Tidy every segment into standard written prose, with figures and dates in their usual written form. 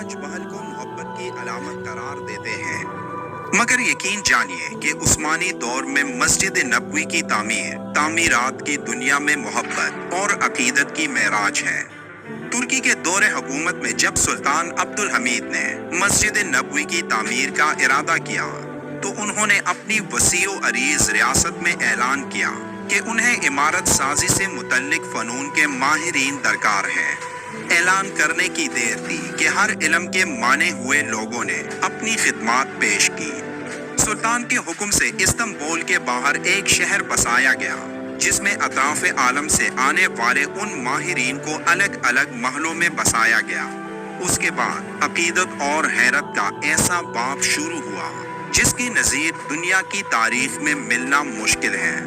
ताज महल को मोहब्बत की अलामत करार देते हैं, मगर यकीन जानिए कि उस्मानी दौर में मस्जिद नबवी की तामीरात की दुनिया में मोहब्बत और अकीदत की मेराज है। तुर्की के दौरे हुकूमत में जब सुल्तान अब्दुल हमीद ने मस्जिद नबवी की तामीर का इरादा किया, तो उन्होंने अपनी वसीओ अरीज रियासत में ऐलान किया कि उन्हें इमारत साजी से मुतल्लिक फ़नून के माहिरीन दरकार हैं। ऐलान करने की देर थी कि हर इल्म के माने हुए लोगों ने अपनी खिदमात पेश की। सुल्तान के हुक्म से इस्तांबुल के बाहर एक शहर बसाया गया, जिसमें अताफ आलम से आने वाले उन माहिरीन को अलग अलग महलों में बसाया गया। उसके बाद अकीदत और हैरत का ऐसा बाब शुरू हुआ जिसकी नज़ीर दुनिया की तारीख में मिलना मुश्किल है।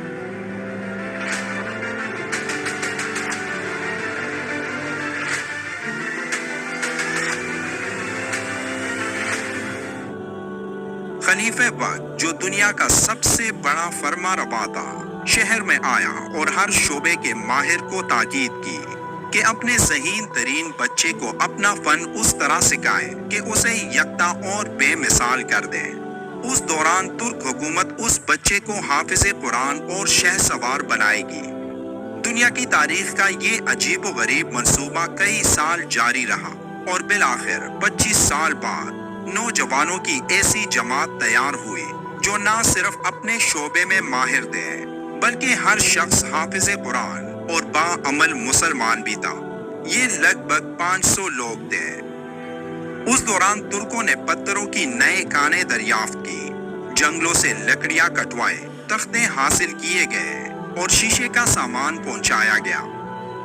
खलीफे वक्त, जो दुनिया का सबसे बड़ा फरमारवा था, शहर में आया और हर शोबे के माहिर को ताकीद की कि अपने ज़हीन तरीन बच्चे को अपना फन उस तरह सिखाए कि उसे यकता और बेमिसाल कर दे। उस दौरान तुर्क हुकूमत उस बच्चे को हाफिज़े कुरान और शहसवार बनाएगी। दुनिया की तारीख का ये अजीब व गरीब मंसूबा कई साल जारी रहा और बिलाखिर 25 साल बाद नौजवानों की ऐसी जमात तैयार हुई जो ना सिर्फ अपने शोबे में माहिर थे, बल्कि हर शख्स हाफिज़े कुरान और बाअमल मुसलमान भी था। ये लगभग 500 लोग थे। उस दौरान तुर्कों ने पत्थरों की नए कानें दरियाफ्त की, जंगलों से लकड़ियां कटवाए, तख्ते हासिल किए गए और शीशे का सामान पहुंचाया गया।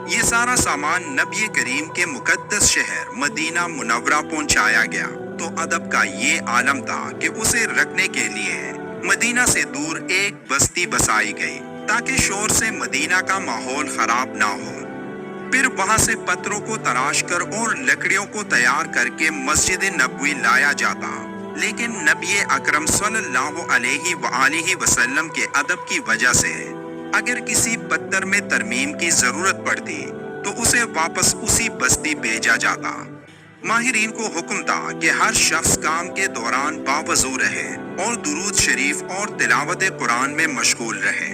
ये सारा सामान नबी करीम के मुकद्दस शहर मदीना मुनव्वरा पहुंचाया गया। तो अदब का ये आलम था कि उसे रखने के लिए मदीना से दूर एक बस्ती बसाई गई, ताकि शोर से मदीना का माहौल खराब ना हो। फिर वहां से पत्थरों को तराश कर और लकड़ियों को तैयार करके मस्जिद नबवी लाया जाता। लेकिन नबी अकरम सल्लल्लाहु अलैहि वसल्लम के अदब की वजह से अगर किसी पत्थर में तरमीम की जरूरत पड़ती तो उसे वापस उसी बस्ती भेजा जाता। माहिरीन को हुक्म था कि हर शख्स काम के दौरान बावजू रहे और दुरूद शरीफ और तिलावत कुरान में मशगूल रहे।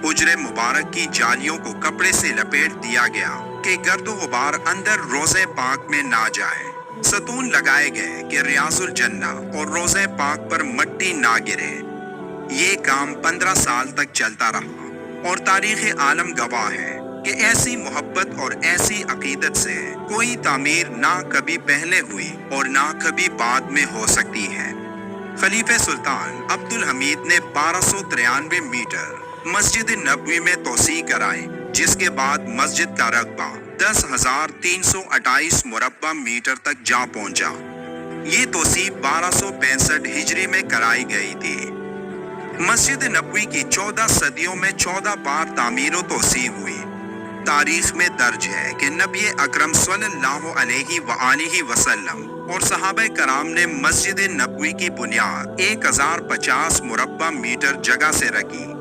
हुजरे मुबारक की जालियों को कपड़े से लपेट दिया गया कि गर्दो गुबार अंदर रोज़े पाक में ना जाए। सतून लगाए गए कि रियाजुल जन्ना और रोज़े पाक पर मट्टी ना गिरे। ये काम 15 साल तक चलता रहा और तारीख़ आलम गवाह है कि ऐसी मोहब्बत और ऐसी अकीदत से कोई तामीर ना कभी पहले हुई और ना कभी बाद में हो सकती है। खलीफे सुल्तान अब्दुल हमीद ने 1293 मीटर मस्जिद नबवी में तोसी कराई, जिसके बाद मस्जिद का रकबा 10,328 मुरब्बा मीटर तक जा पहुंचा। ये तोसी 1265 हिजरी में कराई गई थी। मस्जिद नबवी की 14 सदियों में 14 बार तामीर व तोसी हुई। तारीख में दर्ज है कि नबी अकरम सल्लल्लाहु अलैहि वसल्लम और सहाबा कराम ने मस्जिद नबवी की बुनियाद 1050 मुरब्बा मीटर जगह से रखी।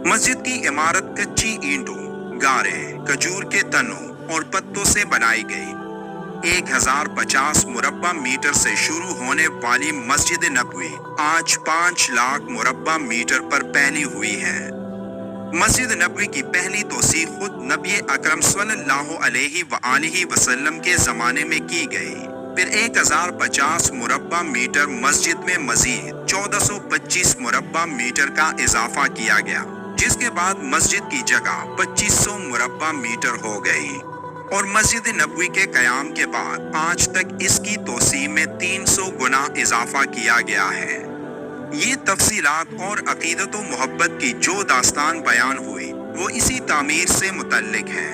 मस्जिद की इमारत कच्ची ईंटों, गारे, खजूर के तनों और पत्तों से बनाई गई। 1050 मुरब्बा मीटर से शुरू होने वाली मस्जिद नबवी आज 5 लाख मुरब्बा मीटर पर फैली हुई है। मस्जिद नबवी की पहली तोसी खुद नबी अकरम सल्लल्लाहु अलैहि वसल्लम के ज़माने में की गई। फिर 1050 मुरब्बा मीटर मस्जिद में मजीद 1425 मुरब्बा मीटर का इजाफा किया गया, जिसके बाद मस्जिद की जगह 2500 मुरब्बा मीटर हो गई और मस्जिद नबवी के क़याम के बाद आज तक इसकी तोसी में 300 गुना इजाफा किया गया है। ये तफसीलात और अकीदत व मोहब्बत की जो दास्तान बयान हुई वो इसी तामीर से मुतल्लिक है।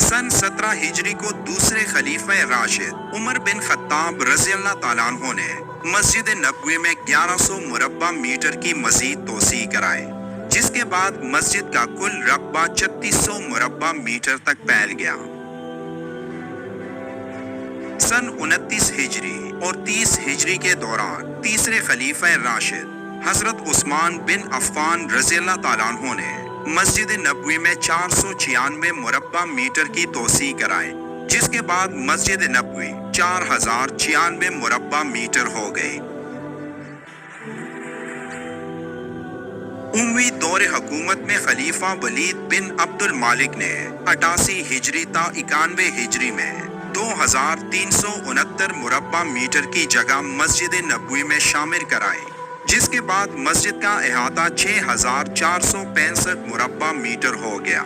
सन 17 हिजरी को दूसरे खलीफा राशिद उमर बिन खत्ताब रज़ियल्लाहु ताला अन्हु ने मस्जिद नबवी में 1100 मुरब्बा मीटर की मजीद तोसी कराई, जिसके बाद मस्जिद का कुल रकबा 3600 मुरब्बा मीटर तक फैल गया। सन 29 हिजरी और 30 हिजरी के दौरान तीसरे खलीफा राशिद हजरत उस्मान बिन अफ़्फ़ान रज़ियल्लाहु ताला अन्हु ने مسجد نبوی میں 496 مربع میٹر کی توسیع کرائی، جس کے بعد مسجد نبوی 4096 مربع میٹر ہو گئی۔ اموی دور حکومت میں خلیفہ ولید بن عبد المالک نے 88 ہجری تا 91 ہجری میں 2369 مربع میٹر کی جگہ مسجد نبوی میں شامل کرائی، جس کے بعد مسجد کا احاطہ 6465 مربع میٹر ہو گیا۔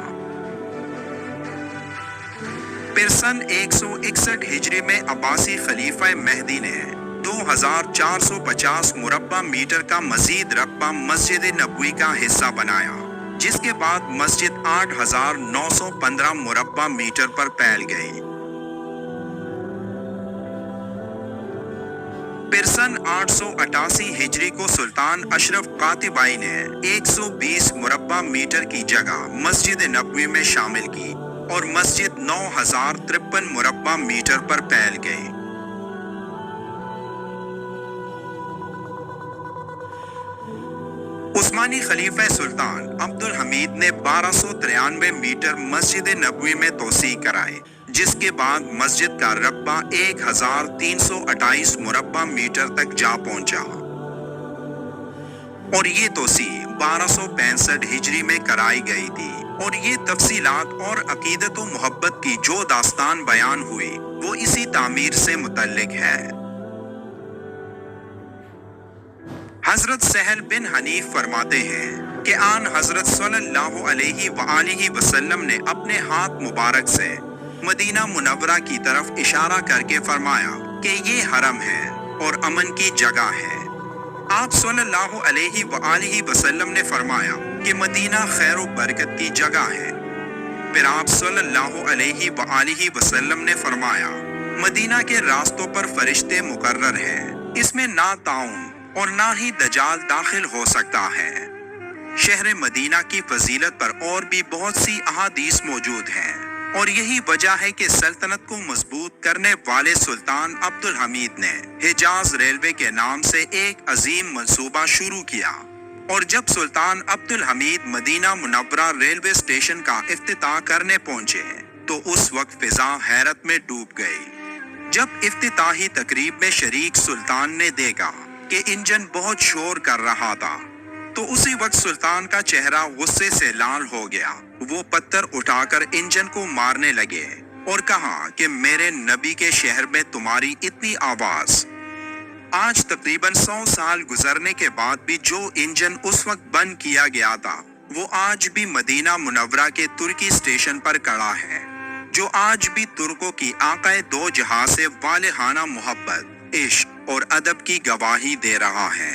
پھر سن 161 ہجری میں عباسی خلیفہ مہدی نے 2450 مربع میٹر کا مزید رقبہ مسجد نبوی کا حصہ بنایا، جس کے بعد مسجد 8915 مربع میٹر پر پھیل گئی۔ پھر سن 888 ہجری کو سلطان اشرف قاتبائی نے 120 مربع میٹر کی جگہ مسجد نبوی میں شامل کی اور مسجد 9053 مربع میٹر پر پھیل گئی۔ عثمانی خلیفہ سلطان عبد الحمید نے 1293 میٹر مسجد نبوی میں توسیع کرائی، جس کے بعد مسجد کا رقبہ 1328 مربع میٹر تک جا پہنچا، اور یہ توسیع 1265 ہجری میں کرائی گئی تھی، اور یہ تفصیلات اور عقیدت و محبت کی جو داستان بیان ہوئی وہ اسی تعمیر سے متعلق ہے۔ حضرت سہل بن حنیف فرماتے ہیں کہ آن حضرت صلی اللہ علیہ وآلہ وسلم نے اپنے ہاتھ مبارک سے مدینہ منورہ کی طرف اشارہ کر کے فرمایا کہ یہ حرم ہے اور امن کی جگہ ہے۔ آپ صلی اللہ علیہ وآلہ وسلم نے فرمایا کہ مدینہ خیر و برکت کی جگہ ہے۔ پھر آپ صلی اللہ علیہ وآلہ وسلم نے فرمایا مدینہ کے راستوں پر فرشتے مقرر ہیں، اس میں نہ طاعون اور نہ ہی دجال داخل ہو سکتا ہے۔ شہر مدینہ کی فضیلت پر اور بھی بہت سی احادیث موجود ہیں، اور یہی وجہ ہے کہ سلطنت کو مضبوط کرنے والے سلطان عبد الحمید نے حجاز ریلوے کے نام سے ایک عظیم منصوبہ شروع کیا، اور جب سلطان عبد الحمید مدینہ منورہ ریلوے اسٹیشن کا افتتاح کرنے پہنچے تو اس وقت فضا حیرت میں ڈوب گئی۔ جب افتتاحی تقریب میں شریک سلطان نے دیکھا کہ انجن بہت شور کر رہا تھا تو اسی وقت سلطان کا چہرہ غصے سے لال ہو گیا۔ وہ پتھر اٹھا کر انجن کو مارنے لگے اور کہا کہ میرے نبی کے شہر میں تمہاری اتنی آواز۔ آج تقریباً 100 سال گزرنے کے بعد بھی جو انجن اس وقت بند کیا گیا تھا وہ آج بھی مدینہ منورہ کے ترکی اسٹیشن پر کھڑا ہے، جو آج بھی ترکوں کی آقائے دو جہاں سے والہانہ محبت، عشق اور ادب کی گواہی دے رہا ہے۔